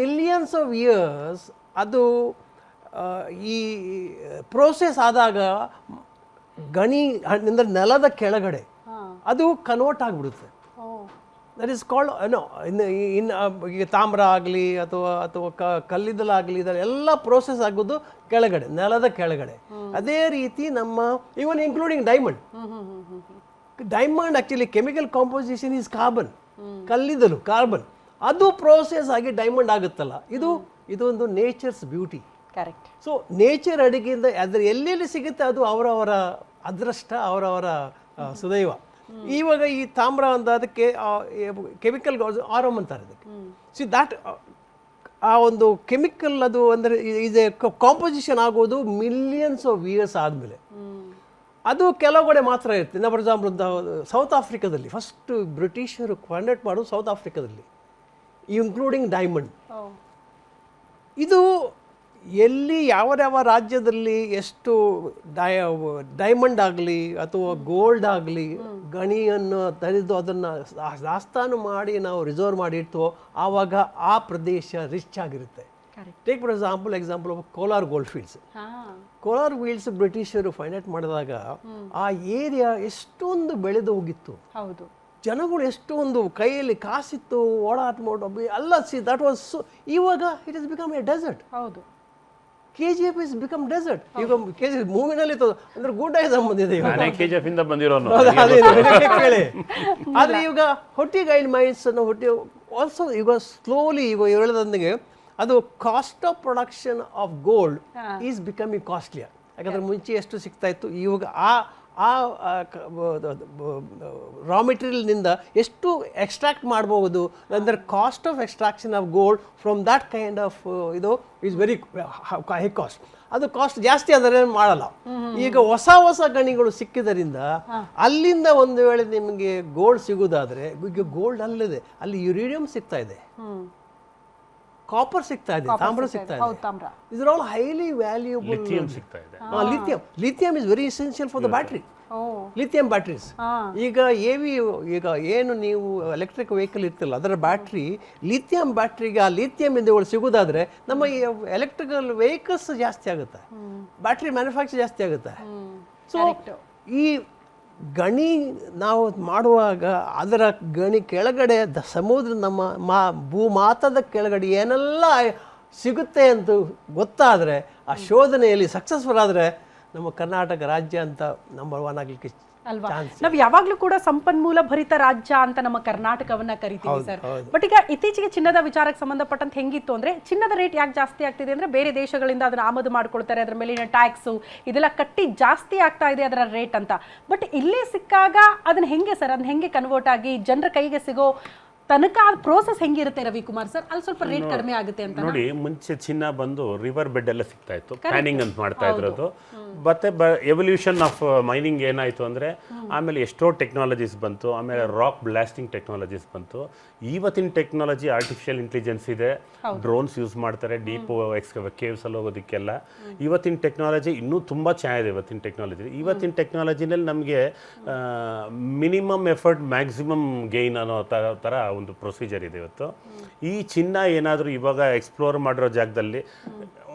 Millions of years ಅದು ಈ process ಆದಾಗ ಗಣಿ ಅಂದರೆ ನೆಲದ ಕೆಳಗಡೆ ಅದು ಕನ್ವರ್ಟ್ ಆಗಿಬಿಡುತ್ತೆ. ದಟ್ ಈಸ್ ಕಾಲ್ಡ್ ಈಗ ತಾಮ್ರ ಆಗಲಿ ಅಥವಾ ಕಲ್ಲಿದ್ದಲಾಗಲಿ ಇದೆಲ್ಲ ಪ್ರೋಸೆಸ್ ಆಗೋದು ಕೆಳಗಡೆ, ನೆಲದ ಕೆಳಗಡೆ. ಅದೇ ರೀತಿ ನಮ್ಮ even including diamond actually chemical composition is carbon, ಕಲ್ಲಿದ್ದಲು ಕಾರ್ಬನ್, ಅದು ಪ್ರೋಸೆಸ್ ಆಗಿ ಡೈಮಂಡ್ ಆಗುತ್ತಲ್ಲ, ಇದೊಂದು nature's beauty. Correct. So nature ಅಡಿಗೆಯಿಂದ ಅದ್ರ ಎಲ್ಲೆಲ್ಲಿ ಸಿಗುತ್ತೆ ಅದು ಅವರವರ ಅದೃಷ್ಟ, ಅವರವರ ಸುದೈವ. ಇವಾಗ ಈ ತಾಮ್ರ ಅಂತ ಅದಕ್ಕೆ ಕೆಮಿಕಲ್ ಆರಮ್ ಅಂತಾರೆ ಅದಕ್ಕೆ. ಸಿ ದ್ಯಾಟ್ ಆ ಒಂದು ಕೆಮಿಕಲ್ ಅದು ಅಂದರೆ ಇದೆ ಕಾಂಪೋಸಿಷನ್ ಆಗೋದು ಮಿಲಿಯನ್ಸ್ ಆಫ್ ಇಯರ್ಸ್ ಆದಮೇಲೆ. ಅದು ಕೆಲವು ಕಡೆ ಮಾತ್ರ ಇರುತ್ತೆ. ಫಾರ್ ಎಕ್ಸಾಂಪಲ್ ಸೌತ್ ಆಫ್ರಿಕಾದಲ್ಲಿ ಫಸ್ಟ್ ಬ್ರಿಟಿಷರು ಕಾಂಟ್ಯಾಕ್ಟ್ ಮಾಡೋದು ಸೌತ್ ಆಫ್ರಿಕಾದಲ್ಲಿ, ಇನ್ಕ್ಲೂಡಿಂಗ್ ಡೈಮಂಡ್. ಇದು ಎಲ್ಲಿ ಯಾವ ರಾಜ್ಯದಲ್ಲಿ ಎಷ್ಟು ಡೈಮಂಡ್ ಆಗಲಿ ಅಥವಾ ಗೋಲ್ಡ್ ಆಗಲಿ ಗಣಿಯನ್ನು ತೆಗೆದು ಅದನ್ನು ದಾಸ್ತಾನು ಮಾಡಿ ನಾವು ರಿಸರ್ವ್ ಮಾಡಿ ಇಡ್ತೀವೋ ಆವಾಗ ಆ ಪ್ರದೇಶ ರಿಚ್ ಆಗಿರುತ್ತೆ. Take for example of Kolar gold fields. Kolar fields ಬ್ರಿಟಿಷರು ಫೈಂಡ್ ಮಾಡಿದಾಗ ಆ ಏರಿಯಾ ಎಷ್ಟೊಂದು ಬೆಳೆದು ಹೋಗಿತ್ತು. ಹೌದು, ಜನಗಳು ಎಷ್ಟೊಂದು ಕೈಯಲ್ಲಿ ಕಾಸಿತ್ತು, ಓಡಾಟ ಮಾಡೋದು ಎಲ್ಲ. ಸಿ ದಟ್ ವಾಸ್ ಇವಾಗ it is become a desert. ಹೌದು, KGF ಇಸ್ ಬಿಕಮ್ ಡೆಸರ್ಟ್. ಈಗ KGF ಮೂವಿನಲ್ಲಿ ಅಂದ್ರೆ ಗೂಟಾಯಿ ಸಂಬಂಧಿದೆ. KGF ಇಂದ ಬಂದಿರೋನು ಕೇಳಿ. ಆದ್ರೆ ಈಗ ಹೊಟ್ಟಿಗೈಲ್ ಮೈನ್ಸ್ ಅನ್ನು ಆಲ್ಸೋ ಈಗ ಸ್ಲೋಲಿ ಈಗ ಹೇಳದಂಗೆ ಅದು cost of production of gold is becoming costlier. ಯಾಕಂದ್ರೆ ಮುಂಚೆ ಎಷ್ಟು ಸಿಗ್ತಾ ಇತ್ತು, ಇವಾಗ ಆ ರಾ ಮೆಟೀರಿಯಲ್ನಿಂದ ಎಷ್ಟು ಎಕ್ಸ್ಟ್ರಾಕ್ಟ್ ಮಾಡ್ಬೋದು ಅಂದರೆ cost of extraction of gold from that kind of ಇದು ಈಸ್ ವೆರಿ ಹೈ ಕಾಸ್ಟ್. ಅದು ಕಾಸ್ಟ್ ಜಾಸ್ತಿ ಆದರೆ ಮಾಡಲ್ಲ. ಈಗ ಹೊಸ ಗಣಿಗಳು ಸಿಕ್ಕಿದ್ದರಿಂದ ಅಲ್ಲಿಂದ ಒಂದು ವೇಳೆ ನಿಮಗೆ ಗೋಲ್ಡ್ ಸಿಗೋದಾದ್ರೆ, ಈಗ ಗೋಲ್ಡ್ ಅಲ್ಲಿದೆ, ಅಲ್ಲಿ ಯುರೇನಿಯಂ ಸಿಗ್ತಾ ಇದೆ, ಕಾಪರ್ ಸಿಗ್ತಾ ಇದೆ, ತಾಮ್ರ ಸಿಗ್ತಾ ಇದೆ. ಇದರ all highly valuable. Lithium is very essential for the battery. Lithium batteries. ಈಗ ಈಗ ಏನು ನೀವು ಎಲೆಕ್ಟ್ರಿಕ್ ವೆಹಿಕಲ್ ಇರ್ತಿಲ್ಲ ಅದರ ಬ್ಯಾಟ್ರಿ ಲಿಥಿಯಂ ಬ್ಯಾಟ್ರಿಗೆ ಆ ಲಿಥಿಯಂ ಇಂದ ಸಿಗೋದಾದ್ರೆ ನಮ್ಮ ಎಲೆಕ್ಟ್ರಿಕಲ್ ವೆಹಿಕಲ್ಸ್ ಜಾಸ್ತಿ ಆಗುತ್ತೆ, ಬ್ಯಾಟ್ರಿ ಮ್ಯಾನುಫ್ಯಾಕ್ಚರ್ ಜಾಸ್ತಿ ಆಗುತ್ತೆ. ಸೊ ಈ ಗಣಿ ನಾವು ಮಾಡುವಾಗ ಅದರ ಗಣಿ ಕೆಳಗಡೆ ಸಮುದ್ರ ನಮ್ಮ ಭೂಮಾತದ ಕೆಳಗಡೆ ಏನೆಲ್ಲ ಸಿಗುತ್ತೆ ಅಂತ ಗೊತ್ತಾದರೆ, ಆ ಶೋಧನೆಯಲ್ಲಿ ಸಕ್ಸಸ್ಫುಲ್ ಆದರೆ ನಮ್ಮ ಕರ್ನಾಟಕ ರಾಜ್ಯ ಅಂತ ನಂಬರ್ 1 ಆಗಲಿಕ್ಕೆ ಅಲ್ವಾ? ನಾವು ಯಾವಾಗ್ಲೂ ಕೂಡ ಸಂಪನ್ಮೂಲ ಭರಿತ ರಾಜ್ಯ ಅಂತ ನಮ್ಮ ಕರ್ನಾಟಕವನ್ನ ಕರಿತೀವಿ ಸರ್. ಬಟ್ ಈಗ ಇತ್ತೀಚೆಗೆ ಚಿನ್ನದ ವಿಚಾರಕ್ಕೆ ಸಂಬಂಧಪಟ್ಟಂತೆ ಹೆಂಗಿತ್ತು ಅಂದ್ರೆ, ಚಿನ್ನದ ರೇಟ್ ಯಾಕೆ ಜಾಸ್ತಿ ಆಗ್ತಿದೆ ಅಂದ್ರೆ ಬೇರೆ ದೇಶಗಳಿಂದ ಅದನ್ನ ಆಮದು ಮಾಡ್ಕೊಳ್ತಾರೆ, ಅದರ ಮೇಲಿನ ಟ್ಯಾಕ್ಸು ಇದೆಲ್ಲ ಕಟ್ಟಿ ಜಾಸ್ತಿ ಆಗ್ತಾ ಇದೆ ಅದರ ರೇಟ್ ಅಂತ. ಬಟ್ ಇಲ್ಲೇ ಸಿಕ್ಕಾಗ ಅದನ್ನ ಹೆಂಗೆ ಸರ್, ಅದನ್ನ ಹೆಂಗೆ ಕನ್ವರ್ಟ್ ಆಗಿ ಜನರ ಕೈಗೆ ಸಿಗೋ ತನಕ ಪ್ರೋಸೆಸ್ ಹೆಂಗಿರುತ್ತೆ ರವಿಕುಮಾರ್ ಸರ್? ಅಲ್ಲಿ ಸ್ವಲ್ಪ ರೇಟ್ ಕಡಿಮೆ ಆಗುತ್ತೆ ಅಂತ ನೋಡಿ. ಮುಂಚೆ ಚಿನ್ನ ಬಂದು ರಿವರ್ ಬೆಡ್ ಎಲ್ಲ ಸಿಗ್ತಾ ಇತ್ತು, ಪ್ಯಾನಿಂಗ್ ಅಂತ ಮಾಡ್ತಾ ಇದ್ರದ್ದು. ಮತ್ತೆ ಎವಲ್ಯೂಷನ್ ಆಫ್ ಮೈನಿಂಗ್ ಏನಾಯಿತು ಅಂದರೆ, ಆಮೇಲೆ ಎಷ್ಟೋ ಟೆಕ್ನಾಲಜೀಸ್ ಬಂತು, ಆಮೇಲೆ ರಾಕ್ ಬ್ಲಾಸ್ಟಿಂಗ್ ಟೆಕ್ನಾಲಜೀಸ್ ಬಂತು. ಇವತ್ತಿನ ಟೆಕ್ನಾಲಜಿ ಆರ್ಟಿಫಿಷಿಯಲ್ ಇಂಟೆಲಿಜೆನ್ಸ್ ಇದೆ, ಡ್ರೋನ್ಸ್ ಯೂಸ್ ಮಾಡ್ತಾರೆ ಡೀಪ್ ಕೇವ್ಸಲ್ಲಿ ಹೋಗೋದಕ್ಕೆಲ್ಲ. ಇವತ್ತಿನ ಟೆಕ್ನಾಲಜಿ ಇನ್ನೂ ತುಂಬ ಚೆನ್ನಾಗಿದೆ. ಇವತ್ತಿನ ಟೆಕ್ನಾಲಜಿನಲ್ಲಿ ನಮಗೆ ಮಿನಿಮಮ್ ಎಫರ್ಟ್ ಮ್ಯಾಕ್ಸಿಮಮ್ ಗೈನ್ ಅನ್ನೋ ಥರ ಒಂದು ಪ್ರೊಸೀಜರ್ ಇದೆ ಇವತ್ತು. ಈ ಚಿನ್ನ ಏನಾದರೂ ಇವಾಗ ಎಕ್ಸ್ಪ್ಲೋರ್ ಮಾಡಿರೋ ಜಾಗದಲ್ಲಿ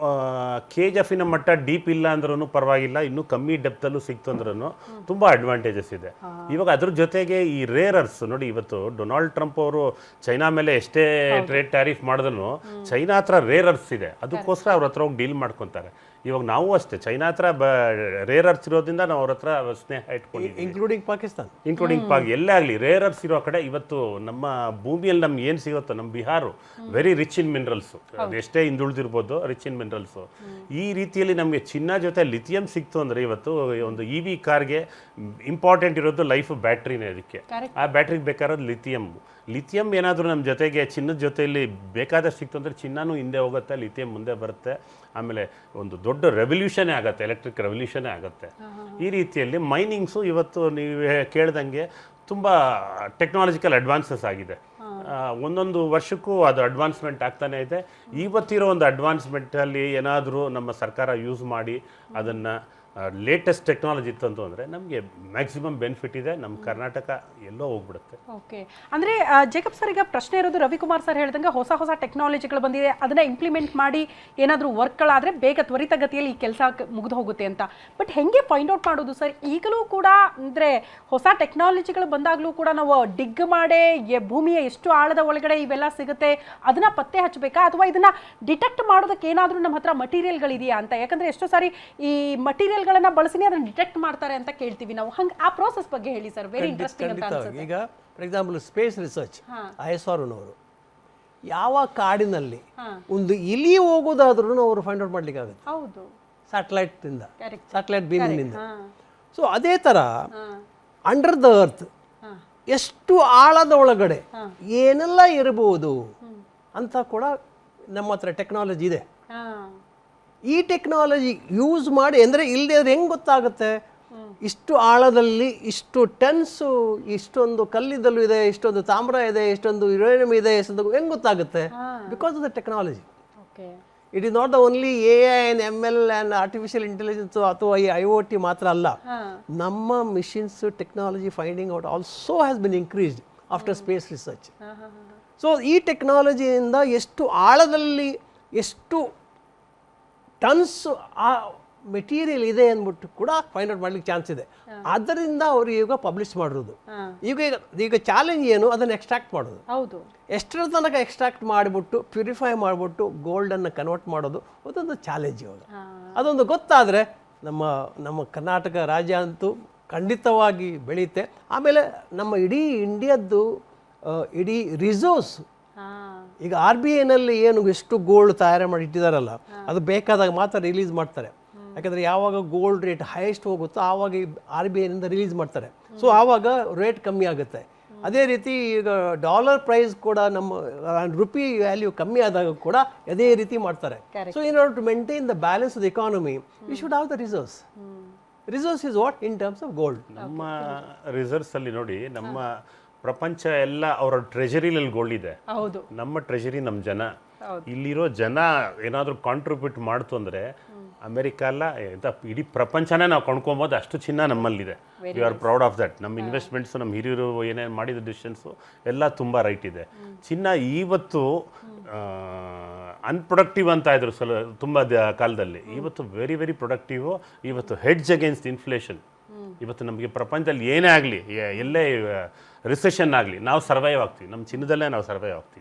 KGF-ನ ಮಟ್ಟ ಡೀಪ್ ಇಲ್ಲ ಅಂದ್ರೂ ಪರವಾಗಿಲ್ಲ, ಇನ್ನೂ ಕಮ್ಮಿ ಡೆಪ್ತಲ್ಲೂ ಸಿಕ್ತು ಅಂದ್ರೂ ತುಂಬ ಅಡ್ವಾಂಟೇಜಸ್ ಇದೆ. ಇವಾಗ ಅದ್ರ ಜೊತೆಗೆ ಈ ರೇರರ್ಸ್ ನೋಡಿ, ಇವತ್ತು ಡೊನಾಲ್ಡ್ ಟ್ರಂಪ್ ಅವರು ಚೈನಾ ಮೇಲೆ ಎಷ್ಟೇ ಟ್ರೇಡ್ ಟ್ಯಾರಿಫ್ ಮಾಡಿದ್ರು ಚೈನಾ ಹತ್ರ ರೇರರ್ಸ್ ಇದೆ, ಅದಕ್ಕೋಸ್ಕರ ಅವ್ರ ಹತ್ರ ಹೋಗಿ ಡೀಲ್ ಮಾಡ್ಕೊತಾರೆ. ಇವಾಗ ನಾವು ಅಷ್ಟೇ ಚೈನಾ ಹತ್ರ ರೇರರ್ಸ್ ಇರೋದ್ರಿಂದ ನಾವು ಅವ್ರ ಹತ್ರ ಸ್ನೇಹ ಇಟ್ಕೊಂಡಿದ್ದೀವಿ, ಇನ್ಕ್ಲೂಡಿಂಗ್ ಪಾಕ್ ಎಲ್ಲೇ ಆಗಲಿ ರೇರರ್ಸ್ ಇರೋ ಕಡೆ. ಇವತ್ತು ನಮ್ಮ ಭೂಮಿಯಲ್ಲಿ ನಮ್ಗೆ ಏನು ಸಿಗುತ್ತೋ, ನಮ್ಮ Bihar very rich in minerals, ಅದು ಎಷ್ಟೇ ಹಿಂದುಳಿದಿರ್ಬೋದು ರಿಚ್ ಇನ್ ಮಿನರಲ್ಸು. ಈ ರೀತಿಯಲ್ಲಿ ನಮಗೆ ಚಿನ್ನ ಜೊತೆ ಲಿಥಿಯಂ ಸಿಕ್ತು ಅಂದರೆ ಇವತ್ತು ಒಂದು EV ಕಾರ್ಗೆ ಇಂಪಾರ್ಟೆಂಟ್ ಇರೋದು ಲೈಫ್ ಬ್ಯಾಟ್ರಿನೇ. ಅದಕ್ಕೆ ಆ ಬ್ಯಾಟ್ರಿಗೆ ಬೇಕಾರೋದು ಲಿಥಿಯಂ ಏನಾದರೂ ನಮ್ಮ ಜೊತೆಗೆ ಚಿನ್ನದ ಜೊತೆಯಲ್ಲಿ ಬೇಕಾದಷ್ಟು ಸಿಕ್ತು ಅಂದರೆ ಚಿನ್ನನೂ ಹಿಂದೆ ಹೋಗುತ್ತೆ, ಲಿಥಿಯಂ ಮುಂದೆ ಬರುತ್ತೆ. ಆಮೇಲೆ ಒಂದು ದೊಡ್ಡ ರೆವಲ್ಯೂಷನೇ ಆಗುತ್ತೆ, ಎಲೆಕ್ಟ್ರಿಕ್ ರೆವಲ್ಯೂಷನೇ ಆಗುತ್ತೆ. ಈ ರೀತಿಯಲ್ಲಿ ಮೈನಿಂಗ್ಸು ಇವತ್ತು ನೀವು ಕೇಳ್ದಂಗೆ ತುಂಬ ಟೆಕ್ನಾಲಜಿಕಲ್ ಅಡ್ವಾನ್ಸಸ್ ಆಗಿದೆ. ಒಂದೊಂದು ವರ್ಷಕ್ಕೂ ಅದು ಅಡ್ವಾನ್ಸ್ಮೆಂಟ್ ಆಗ್ತಾನೇ ಇದೆ. ಇವತ್ತಿರೋ ಒಂದು ಅಡ್ವಾನ್ಸ್ಮೆಂಟಲ್ಲಿ ಏನಾದರೂ ನಮ್ಮ ಸರ್ಕಾರ ಯೂಸ್ ಮಾಡಿ ಅದನ್ನು ಲೇಟೆಸ್ಟ್ ಟೆಕ್ನಾಲಜಿ ಇತ್ತು ಅಂತಂದರೆ ನಮಗೆ ಮ್ಯಾಕ್ಸಿಮಮ್ ಬೆನಿಫಿಟ್ ಇದೆ. ನಮ್ಮ ಕರ್ನಾಟಕ ಎಲ್ಲೋ ಹೋಗ್ಬಿಡುತ್ತೆ. ಓಕೆ, ಅಂದರೆ ಜೇಕಬ್ ಸರ್, ಈಗ ಪ್ರಶ್ನೆ ಇರೋದು ರವಿಕುಮಾರ್ ಸರ್ ಹೇಳ್ದಂಗೆ ಹೊಸ ಟೆಕ್ನಾಲಜಿಗಳು ಬಂದಿದೆ, ಅದನ್ನ ಇಂಪ್ಲಿಮೆಂಟ್ ಮಾಡಿ ಏನಾದರೂ ವರ್ಕ್ಗಳಾದರೆ ಬೇಗ ತ್ವರಿತಗತಿಯಲ್ಲಿ ಈ ಕೆಲಸ ಮುಗಿದು ಹೋಗುತ್ತೆ ಅಂತ. ಬಟ್ ಹೆಂಗೆ ಫೈಂಡ್ ಔಟ್ ಮಾಡೋದು ಸರ್? ಈಗಲೂ ಕೂಡ ಅಂದರೆ ಹೊಸ ಟೆಕ್ನಾಲಜಿಗಳು ಬಂದಾಗಲೂ ಕೂಡ ನಾವು ಡಿಗ್ ಮಾಡೇ ಭೂಮಿಯ ಎಷ್ಟು ಆಳದ ಒಳಗಡೆ ಇವೆಲ್ಲ ಸಿಗುತ್ತೆ ಅದನ್ನ ಪತ್ತೆ ಹಚ್ಚಬೇಕಾ, ಅಥವಾ ಇದನ್ನ ಡಿಟೆಕ್ಟ್ ಮಾಡೋದಕ್ಕೆ ಏನಾದರೂ ನಮ್ಮ ಹತ್ರ ಮಟೀರಿಯಲ್ಗಳಿದೆಯಾ ಅಂತ? ಯಾಕಂದರೆ ಎಷ್ಟೋ ಸಾರಿ ಈ ಮಟೀರಿಯಲ್ಗಳನ್ನ ಬಳಸಿನೇ ಅದನ್ನ ಡಿಟೆಕ್ಟ್ ಮಾಡ್ತಾರೆ ಅಂತ ಕೇಳ್ತೀವಿ ನಾವು. ಹಂಗೆ ಆ ಪ್ರೋಸೆಸ್ ಬಗ್ಗೆ ಹೇಳಿ ಸರ್, ವೆರಿ ಇಂಟ್ರೆಸ್ಟಿಂಗ್ ಅಂತ ಅನ್ಸುತ್ತೆ. ಈಗ ಫಾರ್ ಎಕ್ಸಾಂಪಲ್ ಸ್ಪೇಸ್ ರಿಸರ್ಚ್ ISROನವರು ಯಾವ ಕಾಡಿನಲ್ಲಿ ಒಂದು ಇಲಿ ಹೋಗೋದಾದ್ರೂ ಅವರು ಫೈಂಡ್ ಔಟ್ ಮಾಡ್ಲಿಕ್ಕೆ ಆಗುತ್ತೆ. ಹೌದು, ಸ್ಯಾಟಲೈಟ್ ಬೀಮಿನಿಂದ. ಸೊ ಅದೇ ಥರ ಅಂಡರ್ ದ ಅರ್ತ್ ಎಷ್ಟು ಆಳದ ಒಳಗಡೆ ಏನೆಲ್ಲ ಇರಬಹುದು ಅಂತ ಕೂಡ ನಮ್ಮ ಹತ್ರ ಟೆಕ್ನಾಲಜಿ ಇದೆ. ಈ ಟೆಕ್ನಾಲಜಿ ಯೂಸ್ ಮಾಡಿ, ಅಂದರೆ ಇಲ್ಲದೆ ಅದು ಹೆಂಗೆ ಗೊತ್ತಾಗುತ್ತೆ ಇಷ್ಟು ಆಳದಲ್ಲಿ ಇಷ್ಟು ಟನ್ಸು ಇಷ್ಟೊಂದು ಕಲ್ಲಿದ್ದಲು ಇದೆ, ಇಷ್ಟೊಂದು ತಾಮ್ರ ಇದೆ, ಇಷ್ಟೊಂದು ಯುರೇನಿಯಂ ಇದೆ, ಇಷ್ಟೊಂದು ಹೆಂಗೆ ಗೊತ್ತಾಗುತ್ತೆ? Because of the technology. It is not the only AI and ML and artificial intelligence ಅಥವಾ ಈ IoT ಮಾತ್ರ ಅಲ್ಲ. ನಮ್ಮ machines technology finding out also has been increased after space research. So ಈ ಟೆಕ್ನಾಲಜಿಯಿಂದ ಎಷ್ಟು ಆಳದಲ್ಲಿ ಎಷ್ಟು ಟನ್ಸ್ ಆ ಮೆಟೀರಿಯಲ್ ಇದೆ ಅಂದ್ಬಿಟ್ಟು ಕೂಡ ಫೈಂಡ್ ಔಟ್ ಮಾಡ್ಲಿಕ್ಕೆ ಚಾನ್ಸ್ ಇದೆ. ಆದ್ದರಿಂದ ಅವರು ಈಗ ಪಬ್ಲಿಷ್ ಮಾಡಿರೋದು. ಈಗ ಚಾಲೆಂಜ್ ಏನು, ಅದನ್ನು ಎಕ್ಸ್ಟ್ರಾಕ್ಟ್ ಮಾಡೋದು. ಹೌದು, ಎಷ್ಟರ ತನಕ ಎಕ್ಸ್ಟ್ರಾಕ್ಟ್ ಮಾಡಿಬಿಟ್ಟು ಪ್ಯೂರಿಫೈ ಮಾಡಿಬಿಟ್ಟು ಗೋಲ್ಡನ್ನು ಕನ್ವರ್ಟ್ ಮಾಡೋದು ಅದೊಂದು ಚಾಲೆಂಜ್. ಇವಾಗ ಅದೊಂದು ಗೊತ್ತಾದರೆ ನಮ್ಮ ಕರ್ನಾಟಕ ರಾಜ್ಯ ಅಂತೂ ಖಂಡಿತವಾಗಿ ಬೆಳೆಯುತ್ತೆ. ಆಮೇಲೆ ನಮ್ಮ ಇಡೀ ಇಂಡಿಯಾದ್ದು ಇಡೀ ರಿಸೋರ್ಸ್, ಈಗ RBIನಲ್ಲಿ ಏನು ಎಷ್ಟು ಗೋಲ್ಡ್ ತಯಾರು ಮಾಡಿ ಇಟ್ಟಿದಾರಲ್ಲ, ಅದು ಬೇಕಾದಾಗ ಮಾತ್ರ ರಿಲೀಸ್ ಮಾಡ್ತಾರೆ. ಯಾಕಂದರೆ ಯಾವಾಗ ಗೋಲ್ಡ್ ರೇಟ್ ಹೈಯೆಸ್ಟ್ ಹೋಗುತ್ತೋ ಆವಾಗ RBIನಿಂದ ರಿಲೀಸ್ ಮಾಡ್ತಾರೆ. ಸೊ ಆವಾಗ ರೇಟ್ ಕಮ್ಮಿ ಆಗುತ್ತೆ. ಅದೇ ರೀತಿ ಈಗ ಡಾಲರ್ ಪ್ರೈಸ್ ಕೂಡ ನಮ್ಮ ರುಪಿ ವ್ಯಾಲ್ಯೂ ಕಮ್ಮಿ ಆದಾಗ ಕೂಡ ಅದೇ ರೀತಿ ಮಾಡ್ತಾರೆ. So in order to maintain the balance of the economy we should have the reserves. Reserves is what in terms of gold. ನಮ್ಮ ರಿಸರ್ವ್ಸ್ ಅಲ್ಲಿ ನೋಡಿ, ನಮ್ಮ ಪ್ರಪಂಚ ಎಲ್ಲ ಅವರ ಟ್ರೆಜರಿನಲ್ಲಿ ಗೋಲ್ಡ್ ಇದೆ. ಹೌದು, ನಮ್ಮ ಟ್ರೆಜರಿ ನಮ್ಮ ಜನ. ಇಲ್ಲಿರೋ ಜನ ಏನಾದರೂ ಕಾಂಟ್ರಿಬ್ಯೂಟ್ ಮಾಡ್ತು ಅಂದರೆ ಅಮೆರಿಕ ಅಲ್ಲ ಎಂತ ಇಡೀ ಪ್ರಪಂಚನೇ ನಾವು ಕೊಂಡ್ಕೊಬೋದು, ಅಷ್ಟು ಚಿನ್ನ ನಮ್ಮಲ್ಲಿದೆ. We are proud of that. ನಮ್ಮ ಇನ್ವೆಸ್ಟ್ಮೆಂಟ್ಸು, ನಮ್ಮ ಹಿರಿಯರು ಏನೇನು ಮಾಡಿದ ಡಿಸಿಷನ್ಸು ಎಲ್ಲ ತುಂಬ ರೈಟ್ ಇದೆ. ಚಿನ್ನ ಇವತ್ತು ಅನ್ಪ್ರೊಡಕ್ಟಿವ್ ಅಂತ ಇದ್ರು ತುಂಬ ಕಾಲದಲ್ಲಿ. ಇವತ್ತು ವೆರಿ ವೆರಿ ಪ್ರೊಡಕ್ಟಿವು. ಇವತ್ತು ಹೆಡ್ಜ್ ಅಗೇನ್ಸ್ಟ್ ಇನ್ಫ್ಲೇಷನ್. ಇವತ್ತು ನಮಗೆ ಪ್ರಪಂಚದಲ್ಲಿ ಏನೇ ಆಗಲಿ, ಎಲ್ಲೇ ರಿಸೆಷನ್ ಆಗಲಿ, ನಾವು ಸರ್ವೈವ್ ಆಗ್ತೀವಿ. ನಮ್ಮ ಚಿನ್ನದಲ್ಲೇ ನಾವು ಸರ್ವೈವ್ ಆಗ್ತೀವಿ.